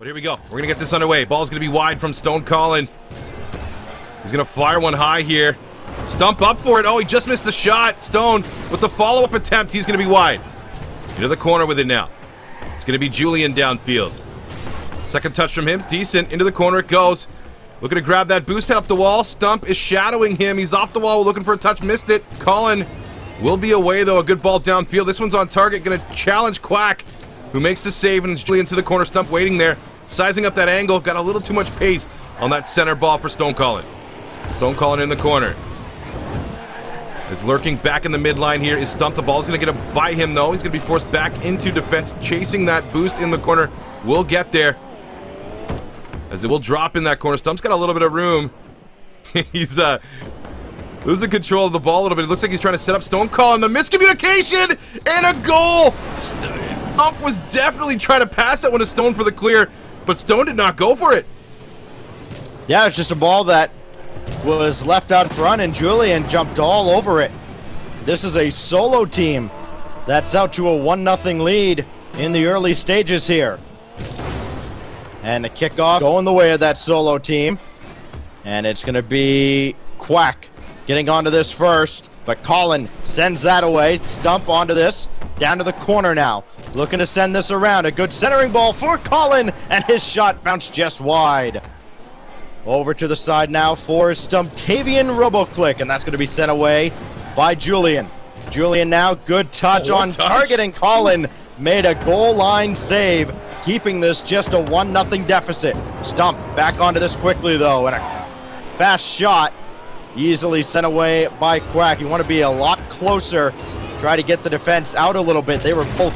But here we go. We're going to get this underway. Ball's going to be wide from Stone Colin. He's going to fire one high here. Stump up for it. Oh, he just missed the shot. Stone with the follow-up attempt. He's going to be wide. Into the corner with it now. It's going to be Julian downfield. Second touch from him. Decent. Into the corner it goes. Looking to grab that boost, head up the wall. Stump is shadowing him. He's off the wall, looking for a touch. Missed it. Colin will be away, though. A good ball downfield. This one's on target. Going to challenge Quack, who makes the save, and it's Julian to the corner. Stump waiting there. Sizing up that angle. Got a little too much pace on that center ball for Stone Colin. Stone Colin in the corner. Is lurking back in the midline here is Stump. The ball's going to get up by him, though. He's going to be forced back into defense. Chasing that boost in the corner. Will get there. As it will drop in that corner. Stump's got a little bit of room. He's losing control of the ball a little bit. It looks like he's trying to set up Stone Colin. The miscommunication and a goal. Stump was definitely trying to pass that one to Stone for the clear, but Stone did not go for it. Yeah, it's just a ball that was left out front, and Julian jumped all over it. This is a solo team that's out to a 1-0 lead in the early stages here. And the kickoff going the way of that solo team. And it's going to be Quack getting onto this first. But Colin sends that away. Stump onto this. Down to the corner now. Looking to send this around. A good centering ball for Colin. And his shot bounced just wide. Over to the side now for Stumptavian Roboclick. And that's going to be sent away by Julian. Julian now. Good touch on target. And Colin made a goal line save, keeping this just a 1-0 deficit. Stump back onto this quickly, though, and a fast shot easily sent away by Quack. You want to be a lot closer, try to get the defense out a little bit. They were both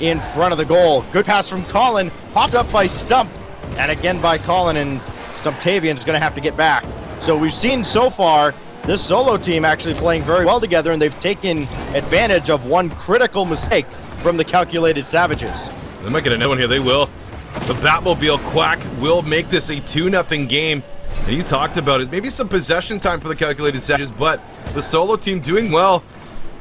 in front of the goal. Good pass from Colin, popped up by Stump, and again by Colin, and Stumptavian's going to have to get back. So we've seen so far this solo team actually playing very well together, and they've taken advantage of one critical mistake from the Calculated Savages. They might get another one here. They will. The Batmobile Quack will make this a 2-0 game. And you talked about it. Maybe some possession time for the Calculated Savages, but the solo team doing well.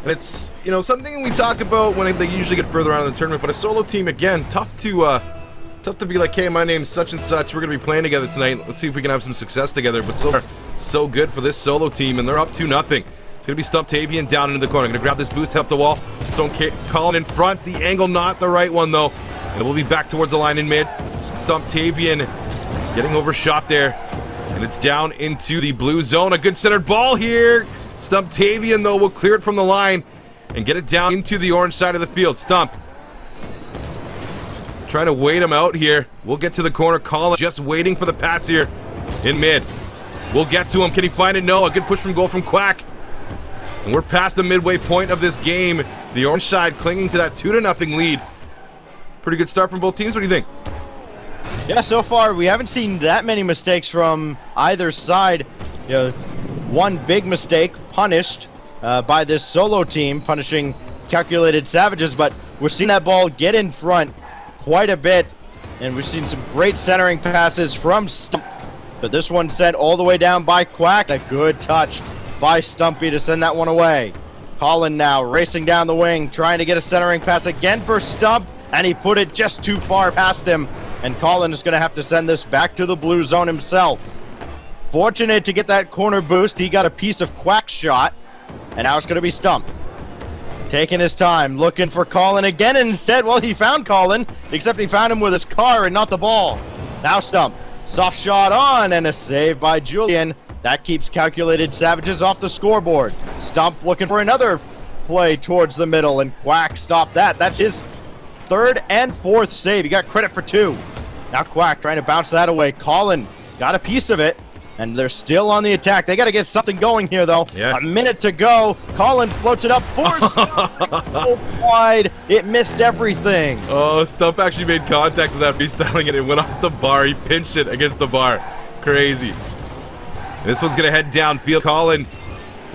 And it's, you know, something we talk about when they usually get further on in the tournament. But a solo team, again, tough to be like, hey, my name's such and such. We're going to be playing together tonight. Let's see if we can have some success together. But so far, so good for this solo team, and they're up 2-0. It's going to be Stumptavian down into the corner. Going to grab this boost, help the wall. Stone Colin in front. The angle not the right one, though. And it will be back towards the line in mid. Stumptavian getting overshot there. And it's down into the blue zone. A good centered ball here. Stumptavian, though, will clear it from the line and get it down into the orange side of the field. Stump trying to wait him out here. We'll get to the corner. Colin just waiting for the pass here in mid. We'll get to him. Can he find it? No. A good push from goal from Quack. And we're past the midway point of this game. The orange side clinging to that 2-0 lead. Pretty good start from both teams. What do you think? Yeah, so far we haven't seen that many mistakes from either side. You know, one big mistake punished by this solo team, punishing Calculated Savages, but we're seeing that ball get in front quite a bit, and we've seen some great centering passes from Stump. But this one sent all the way down by Quack. A good touch by Stumpy to send that one away. Colin now racing down the wing, trying to get a centering pass again for Stump, and he put it just too far past him. And Colin is going to have to send this back to the blue zone himself. Fortunate to get that corner boost. He got a piece of Quack's shot, and now it's going to be Stump. Taking his time, looking for Colin again, and instead, well, he found Colin, except he found him with his car and not the ball. Now Stump. Soft shot on, and a save by Julian. That keeps Calculated Savages off the scoreboard. Stump looking for another play towards the middle, and Quack stopped that. That's his third and fourth save. He got credit for 2. Now Quack trying to bounce that away. Colin got a piece of it, and they're still on the attack. They got to get something going here, though. Yeah. A minute to go. Colin floats it up. So wide. It missed everything. Oh, Stump actually made contact with that freestyling, and it went off the bar. He pinched it against the bar. Crazy. This one's going to head downfield. Colin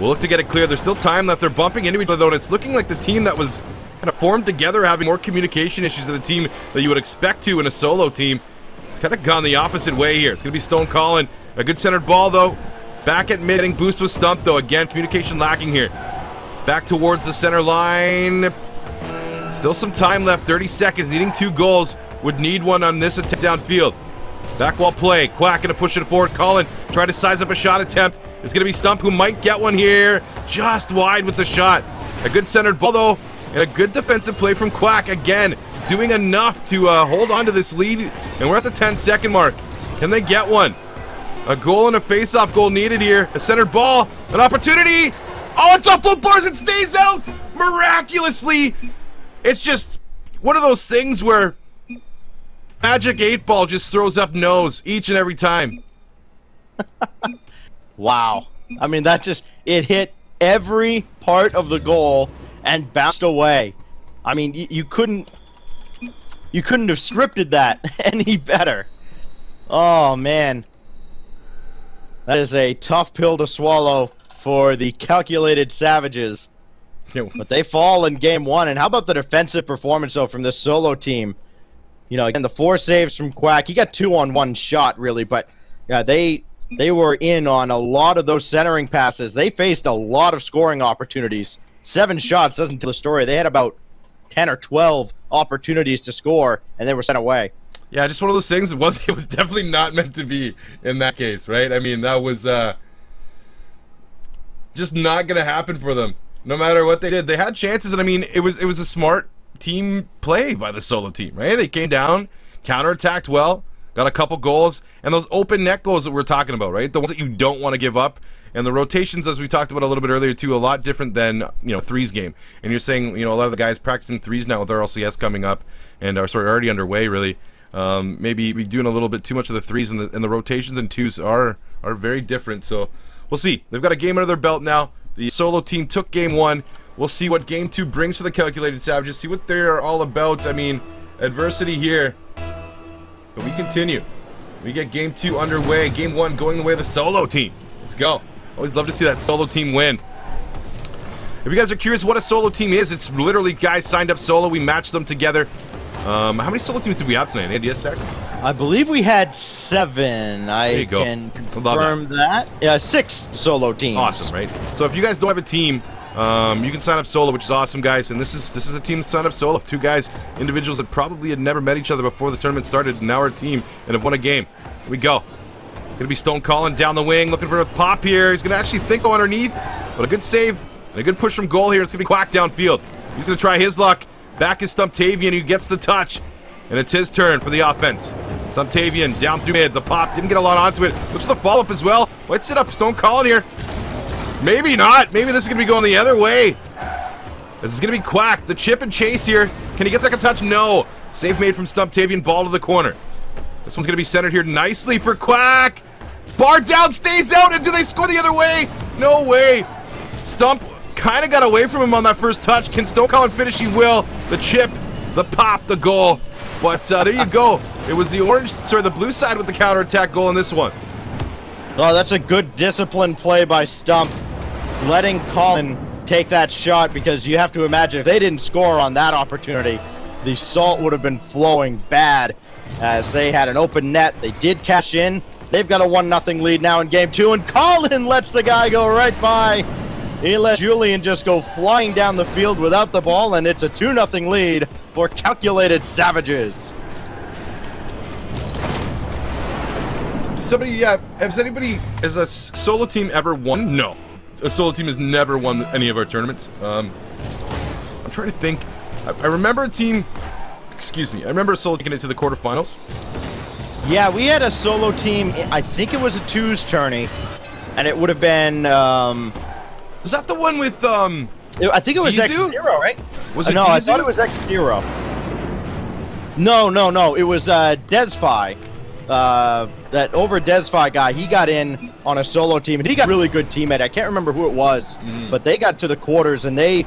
will look to get it clear. There's still time left. They're bumping into each other, though, and it's looking like the team that was kind of formed together having more communication issues than the team that you would expect to in a solo team. It's kind of gone the opposite way here. It's going to be Stone Colin. A good centered ball, though. Back at mid. Getting boost with Stump, though. Again, communication lacking here. Back towards the center line. Still some time left. 30 seconds. Needing 2 goals. would need one on this attempt downfield. Back wall play. Quack gonna push it forward. Colin try to size up a shot attempt. It's gonna be Stump who might get one here. Just wide with the shot. A good centered ball though, and a good defensive play from Quack again, doing enough to hold on to this lead. And we're at the 10-second mark. Can they get one? A goal and a face-off goal needed here. A centered ball, an opportunity. Oh, it's off both bars. It stays out miraculously. It's just one of those things where Magic 8 Ball just throws up nose each and every time. Wow. I mean, it hit every part of the goal and bounced away. I mean, you couldn't have scripted that any better. Oh, man. That is a tough pill to swallow for the calculated Savages. But they fall in game one. And how about the defensive performance, though, from this solo team? You know, again, the 4 saves from Quack. He got 2 on 1 shot, really. But, yeah, they were in on a lot of those centering passes. They faced a lot of scoring opportunities. 7 shots doesn't tell the story. They had about 10 or 12 opportunities to score, and they were sent away. Yeah, just one of those things. It was definitely not meant to be in that case, right? I mean, that was just not going to happen for them. No matter what they did, they had chances, and I mean, it was a smart team play by the solo team, right? They came down, counterattacked well, got a couple goals, and those open net goals that we're talking about, right? The ones that you don't want to give up, and the rotations, as we talked about a little bit earlier too, a lot different than, you know, threes game. And you're saying, you know, a lot of the guys practicing threes now with our LCS coming up and are sort of already underway, really. Maybe we're doing a little bit too much of the threes, and the rotations and twos are very different. So we'll see. They've got a game under their belt now. The solo team took game 1. We'll see what game 2 brings for the Calculated Savages. See what they're all about. I mean, adversity here. But we continue. We get game 2 underway. Game 1 going the way of the solo team. Let's go. Always love to see that solo team win. If you guys are curious what a solo team is, it's literally guys signed up solo. We match them together. How many solo teams did we have tonight? Any ideas, Stack? I believe we had 7. I can confirm that. Yeah, 6 solo teams. Awesome, right? So if you guys don't have a team, you can sign up solo, which is awesome, guys. And this is a team that signed up solo. 2 guys, individuals that probably had never met each other before the tournament started, and now are a team and have won a game. Here we go. Gonna be Stone Colin down the wing, looking for a pop here. He's gonna actually think go underneath, but a good save and a good push from goal here. It's gonna be Quack downfield. He's gonna try his luck. Back is Stumptavian, who gets the touch, and it's his turn for the offense. Stumptavian down through mid. The pop didn't get a lot onto it. Looks for the follow-up as well. Might sit up Stone Colin here. Maybe not. Maybe this is gonna be going the other way. This is gonna be Quack. The chip and chase here. Can he get like a touch? No. Save made from Stumptavian. Ball to the corner. This one's gonna be centered here nicely for Quack. Bar down, stays out, and do they score the other way? No way. Stump kind of got away from him on that first touch. Can Stone Colin finish? He will. The chip, the pop, the goal. But there you go. It was the blue side with the counterattack goal in this one. Oh, that's a good disciplined play by Stump, letting Colin take that shot, because you have to imagine if they didn't score on that opportunity, the salt would have been flowing bad, as they had an open net. They did cash in. They've got a 1-0 lead now in game 2, and Colin lets the guy go right by. He let Julian just go flying down the field without the ball, and it's a 2-0 lead for Calculated Savages. Has a solo team ever won? No. A solo team has never won any of our tournaments. I'm trying to think. I remember a team, I remember a solo taking it to the quarterfinals. Yeah, we had a solo team, I think it was a 2s tourney, and it would have been, Was that the one with, I think it was Dizu? X0, right? Was it No, Dizu? I thought it was X0. No, it was Desfi. That over Desfi guy, he got in on a solo team, and he got a really good teammate. I can't remember who it was, but they got to the quarters, and I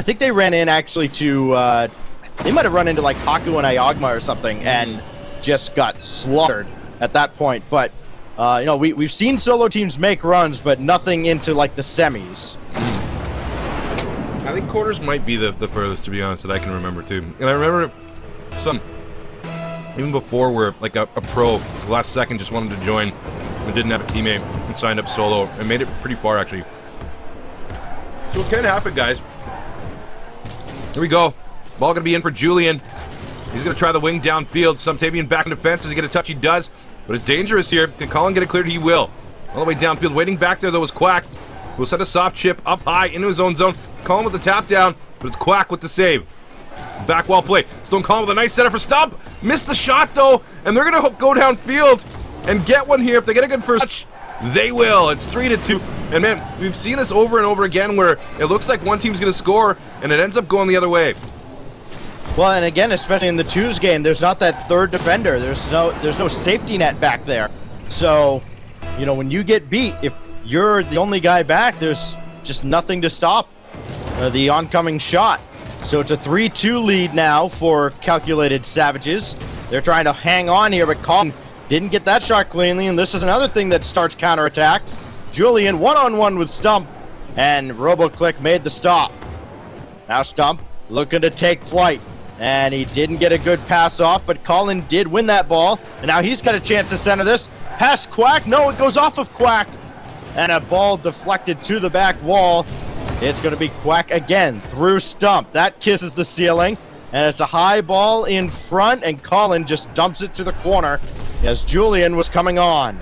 think they ran in actually to, they might have run into like Haku and Ayagma or something, and just got slaughtered at that point. But you know, we've seen solo teams make runs, but nothing into like the semis. I think quarters might be the furthest, to be honest, that I can remember too. And I remember some even before where like a pro last second just wanted to join and didn't have a teammate and signed up solo and made it pretty far actually. So it can happen, guys. Here we go. Ball gonna be in for Julian. He's going to try the wing downfield. Stumptavian back in defense. Does he get a touch? He does. But it's dangerous here. Can Colin get it cleared? He will. All the way downfield. Waiting back there, though, was Quack. We'll set a soft chip up high into his own zone. Colin with the tap down, but it's Quack with the save. Back wall play. Stone Colin with a nice setup for Stump. Missed the shot, though, and they're going to go downfield and get one here. If they get a good first touch, they will. It's 3-2. And, man, we've seen this over and over again where it looks like one team's going to score, and it ends up going the other way. Well, and again, especially in the twos game, there's not that third defender. There's no safety net back there. So, you know, when you get beat, if you're the only guy back, there's just nothing to stop the oncoming shot. So it's a 3-2 lead now for Calculated Savages. They're trying to hang on here, but Colin didn't get that shot cleanly, and this is another thing that starts counterattacks. Julian one-on-one with Stump, and RoboClick made the stop. Now Stump looking to take flight, and he didn't get a good pass off, but Colin did win that ball, and now he's got a chance to center this. Past Quack, no, it goes off of Quack, and a ball deflected to the back wall. It's going to be Quack again through Stump. That kisses the ceiling, and it's a high ball in front, and Colin just dumps it to the corner as Julian was coming on.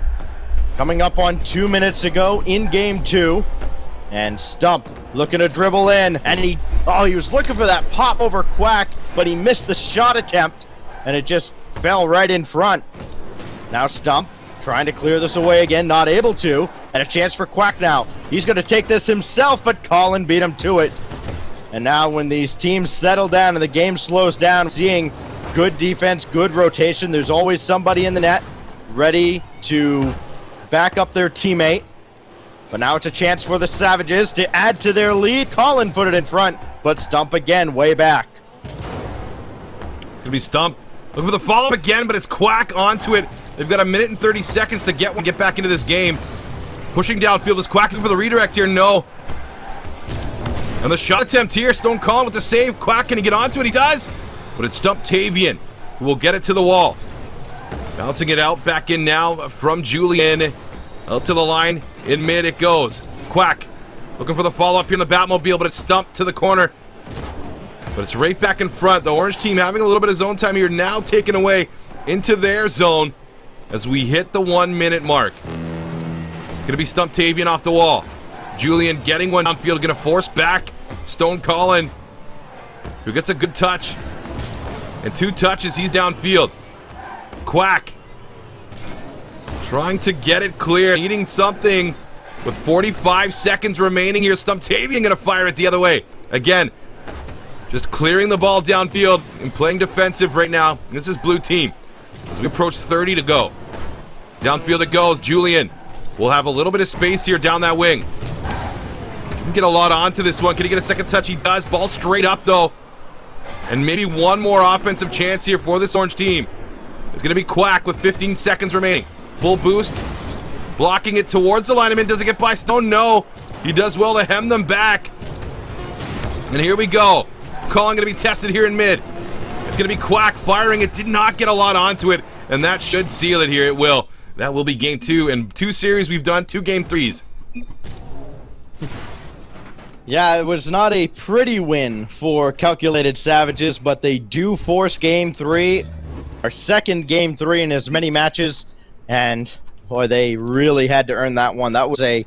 Coming up on 2 minutes to go in game 2, and Stump looking to dribble in, and he was looking for that pop over Quack, but he missed the shot attempt, and it just fell right in front. Now Stump trying to clear this away again, not able to, and a chance for Quack now. He's going to take this himself, but Colin beat him to it. And now when these teams settle down and the game slows down, seeing good defense, good rotation, there's always somebody in the net ready to back up their teammate. But now it's a chance for the Savages to add to their lead. Colin put it in front, but Stump again way back. It's going to be Stump. Looking for the follow-up again, but it's Quack onto it. They've got 1 minute and 30 seconds to get back into this game. Pushing downfield is Quack for the redirect here. No. And the shot attempt here. Stone Colin with the save. Quack, can he get onto it? He does. But it's Stumptavian who will get it to the wall. Bouncing it out. Back in now from Julian. Out to the line. In mid it goes. Quack looking for the follow-up here in the Batmobile, but it's Stump to the corner. But it's right back in front. The orange team having a little bit of zone time here. Now taken away into their zone as we hit the 1 minute mark. It's going to be Stumptavian off the wall. Julian getting one downfield. Going to force back Stone Colin, who gets a good touch. And 2 touches, he's downfield. Quack trying to get it clear. Needing something with 45 seconds remaining here. Stumptavian going to fire it the other way. Again, just clearing the ball downfield and playing defensive right now. This is blue team as we approach 30 to go. Downfield it goes. Julian will have a little bit of space here down that wing. Can get a lot onto this one. Can he get a second touch? He does. Ball straight up, though. And maybe one more offensive chance here for this orange team. It's going to be Quack with 15 seconds remaining. Full boost. Blocking it towards the lineman. Does it get by Stone? No. He does well to hem them back. And here we go. Colin going to be tested here in mid. It's going to be Quack firing. It did not get a lot onto it, and that should seal it here. It will. That will be game 2, and 2 series we've done, 2 game 3s. Yeah, it was not a pretty win for Calculated Savages, but they do force game 3, our second game 3 in as many matches, and boy, they really had to earn that one. That was a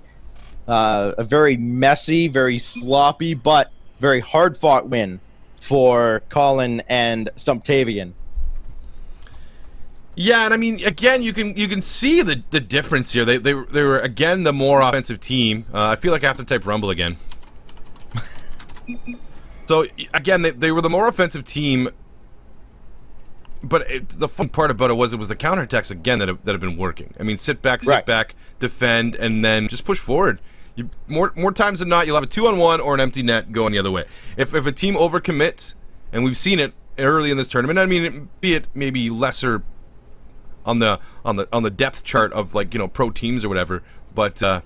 very messy, very sloppy, but very hard-fought win for Colin and Stumptavian. Yeah, and I mean, again, you can see the difference here. They were again the more offensive team. I feel like I have to type Rumble again. So again, they were the more offensive team, but the fun part about it was the counterattacks again that have been working. I mean, sit back, defend, and then just push forward. More times than not, you'll have a 2-on-1 or an empty net going the other way. If a team overcommits, and we've seen it early in this tournament, I mean, be it maybe lesser on the depth chart of, like, you know, pro teams or whatever, but I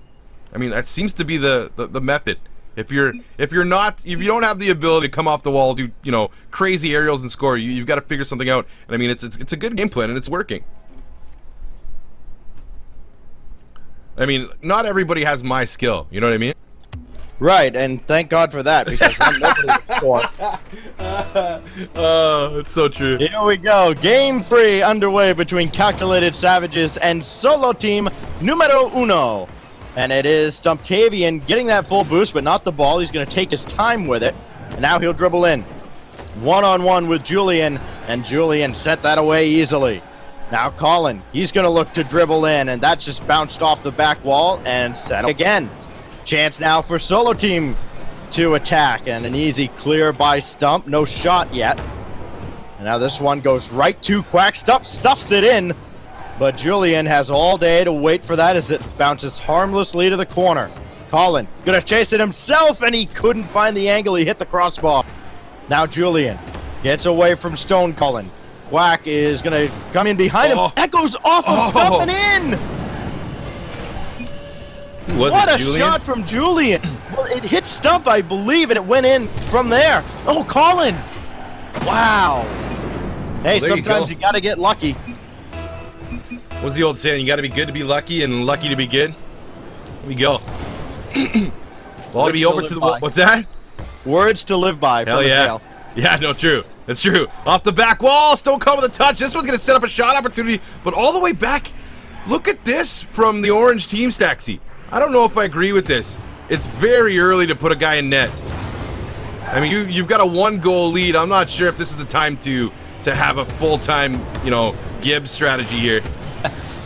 mean, that seems to be the method. If you don't have the ability to come off the wall, do, you know, crazy aerials and score, you've got to figure something out. And I mean, it's a good game plan and it's working. I mean, not everybody has my skill, you know what I mean? Right, and thank God for that, because then nobody would score. It's so true. Here we go. Game 3 underway between Calculated Savages and Solo Team Numero Uno. And it is Stumptavian getting that full boost, but not the ball. He's going to take his time with it. And now he'll dribble in. One-on-one with Julian, and Julian sent that away easily. Now Colin, he's going to look to dribble in, and that just bounced off the back wall and set again. Chance now for Solo Team to attack, and an easy clear by Stump. No shot yet. And now this one goes right to Quack. Stump stuffs it in, but Julian has all day to wait for that as it bounces harmlessly to the corner. Colin gonna chase it himself, and he couldn't find the angle. He hit the crossbar. Now Julian gets away from Stone Colin. Quack is gonna come in behind him. That goes off of Stump and in! What a shot from Julian! Well, it hit Stump, I believe, and it went in from there. Oh, Colin! Wow. Hey, well, sometimes you gotta get lucky. What's the old saying? You gotta be good to be lucky and lucky to be good? Here we go. Ball to be over to the wall. What's that? Words to live by. Hell yeah. Yeah, no, true. That's true. Off the back wall, Stone Cold with a touch. This one's gonna set up a shot opportunity, but all the way back. Look at this from the orange team, Staxy. I don't know if I agree with this. It's very early to put a guy in net. I mean, you've got a 1-goal lead. I'm not sure if this is the time to have a full-time, Gibbs strategy here.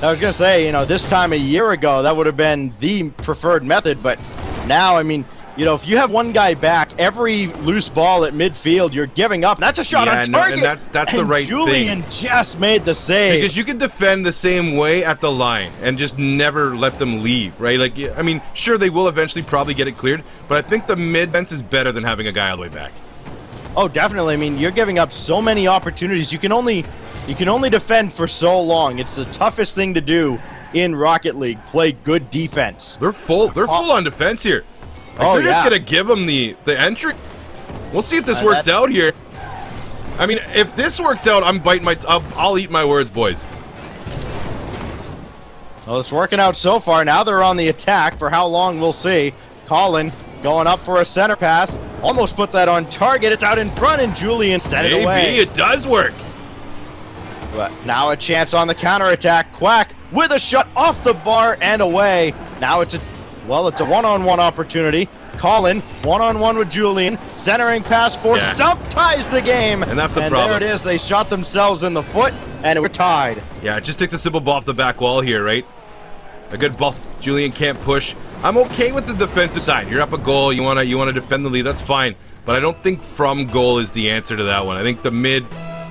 I was gonna say, this time a year ago, that would have been the preferred method, but now, I mean, if you have one guy back, every loose ball at midfield, you're giving up. That's a shot on target. And that's the right Julian thing. just made the save. Because you can defend the same way at the line and just never let them leave, right? Like, I mean, sure, they will eventually probably get it cleared, but I think the mid-fence is better than having a guy all the way back. Oh, definitely. I mean, you're giving up so many opportunities. You can only defend for so long. It's the toughest thing to do in Rocket League. Play good defense. They're full on defense here. Like, they're just gonna give him the entry. We'll see if this works out here. I mean, if this works out, I'm biting my. I'll eat my words, boys. Well, it's working out so far. Now they're on the attack. For how long, we'll see. Colin going up for a center pass. Almost put that on target. It's out in front, and Julian set it away. Maybe it does work. But now a chance on the counterattack. Quack with a shot off the bar and away. Now it's a one-on-one opportunity. Colin, one-on-one with Julian. Centering pass for Stump, ties the game. And that's the problem. And there it is. They shot themselves in the foot, and we're tied. Yeah, it just takes a simple ball off the back wall here, right? A good ball. Julian can't push. I'm okay with the defensive side. You're up a goal. You wanna defend the lead. That's fine. But I don't think from goal is the answer to that one. I think the mid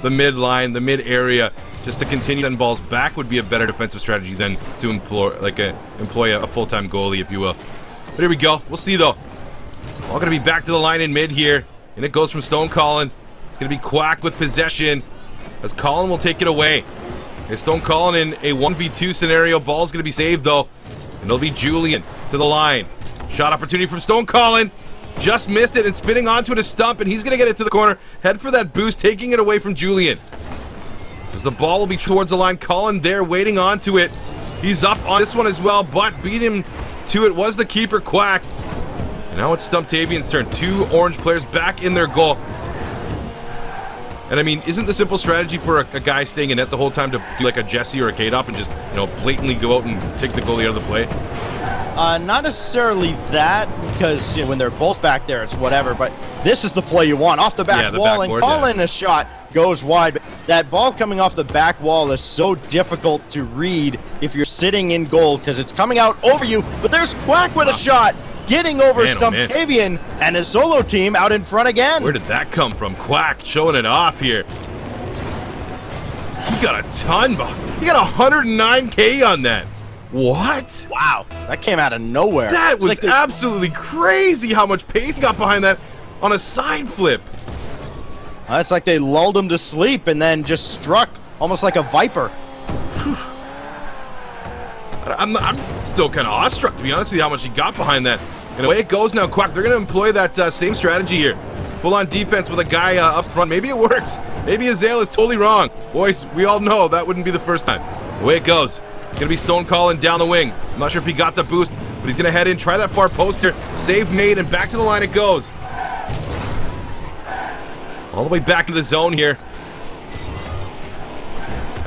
line, the mid area, just to continue sending balls back would be a better defensive strategy than to employ a full-time goalie, if you will. But here we go. We'll see, though. All going to be back to the line in mid here. And it goes from Stone Colin. It's going to be Quack with possession, as Colin will take it away. And Stone Colin in a 1v2 scenario. Ball's going to be saved, though. And it'll be Julian to the line. Shot opportunity from Stone Colin. Just missed it, and spinning onto it is Stump, and he's going to get it to the corner. Head for that boost, taking it away from Julian. As the ball will be towards the line, Colin there waiting onto it. He's up on this one as well, but beat him to it was the keeper, Quack. And now it's Stumptavian's turn. 2 orange players back in their goal. And I mean, isn't the simple strategy for a guy staying in net the whole time to do like a Jesse or a K-Dop and just, blatantly go out and take the goalie out of the play? Not necessarily that, because when they're both back there, it's whatever, but this is the play you want. Off the back wall, and Colin a shot goes wide. But that ball coming off the back wall is so difficult to read if you're sitting in goal, because it's coming out over you. But there's Quack with a shot, getting over Stumptavian and his Solo Team out in front again. Where did that come from? Quack showing it off here. He got a ton. He got 109K on that. What? Wow, that came out of nowhere. That was like absolutely crazy how much pace he got behind that on a side flip. It's like they lulled him to sleep and then just struck almost like a viper. I'm still kind of awestruck, to be honest with you, how much he got behind that. And away it goes now, Quack. They're going to employ that same strategy here. Full-on defense with a guy up front. Maybe it works. Maybe Azale is totally wrong. Boys, we all know that wouldn't be the first time. Away it goes. It's going to be Stone Colin down the wing. I'm not sure if he got the boost. but he's going to head in, try that far poster. Save made, and back to the line it goes. All the way back into the zone here.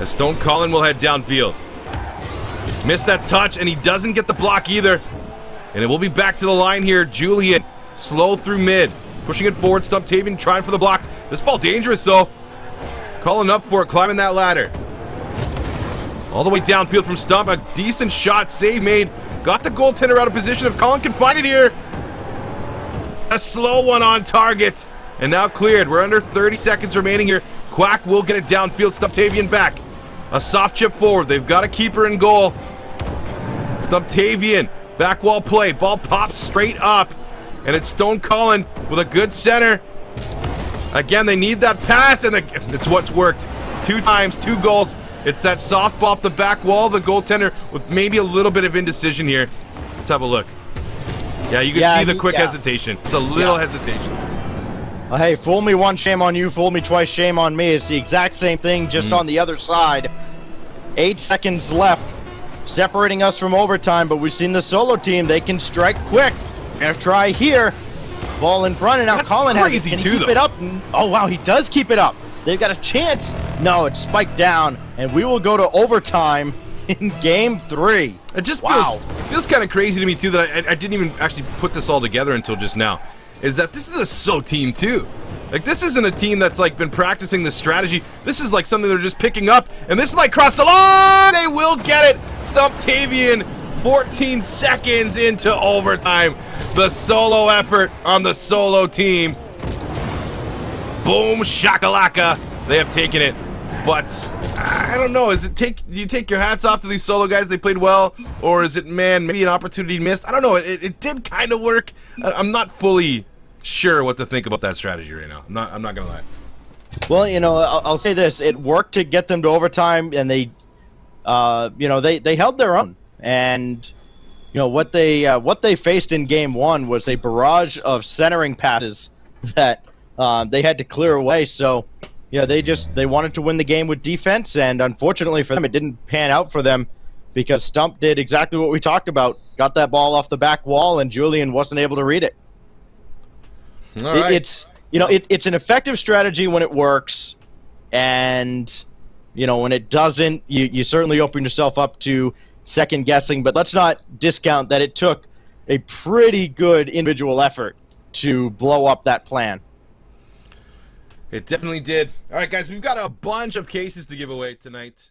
As Stone Colin will head downfield. Missed that touch, and he doesn't get the block either. And it will be back to the line here. Julian, slow through mid. Pushing it forward, Stumptavian trying for the block. This ball dangerous though. Calling up for it, climbing that ladder. All the way downfield from Stump. A decent shot, save made. Got the goaltender out of position. If Colin can find it here. A slow one on target. And now cleared. We're under 30 seconds remaining here. Quack will get it downfield. Stumptavian back. A soft chip forward. They've got a keeper in goal. Stumptavian. Back wall play. Ball pops straight up. And it's Stone Colin with a good center. Again, they need that pass, and it's what's worked. 2 times, 2 goals. It's that softball off the back wall, the goaltender with maybe a little bit of indecision here. Let's have a look. Yeah, you can see the quick hesitation. It's a little hesitation. Hey, fool me once, shame on you. Fool me twice, shame on me. It's the exact same thing, just on the other side. 8 seconds left, separating us from overtime, but we've seen the solo team. They can strike quick. Gonna try here. Ball in front, and now Colin has it. Can he keep it up? Oh, wow, he does keep it up. They've got a chance. No, it's spiked down, and we will go to overtime in Game 3. It just feels kind of crazy to me, too, that I didn't even actually put this all together until just now, is that this is a SO team, too. Like, this isn't a team that's, like, been practicing this strategy. This is, like, something they're just picking up, and this might cross the line. They will get it. Stumptavian, 14 seconds into overtime. The solo effort on the solo team. Boom shakalaka. They have taken it. But I don't know. Do you take your hats off to these solo guys? They played well, or is it, man, maybe an opportunity missed? I don't know. It did kind of work. I'm not fully sure what to think about that strategy right now. I'm not gonna lie. Well, you know, I'll say this: it worked to get them to overtime, and they, you know, they held their own. And you know what they faced in Game 1 was a barrage of centering passes that they had to clear away. So, yeah, they wanted to win the game with defense, and unfortunately for them, it didn't pan out for them because Stump did exactly what we talked about. Got that ball off the back wall, and Julian wasn't able to read it. All right. It's an effective strategy when it works, and you know when it doesn't, you certainly open yourself up to second guessing. But let's not discount that it took a pretty good individual effort to blow up that plan. It definitely did. All right, guys, we've got a bunch of cases to give away tonight.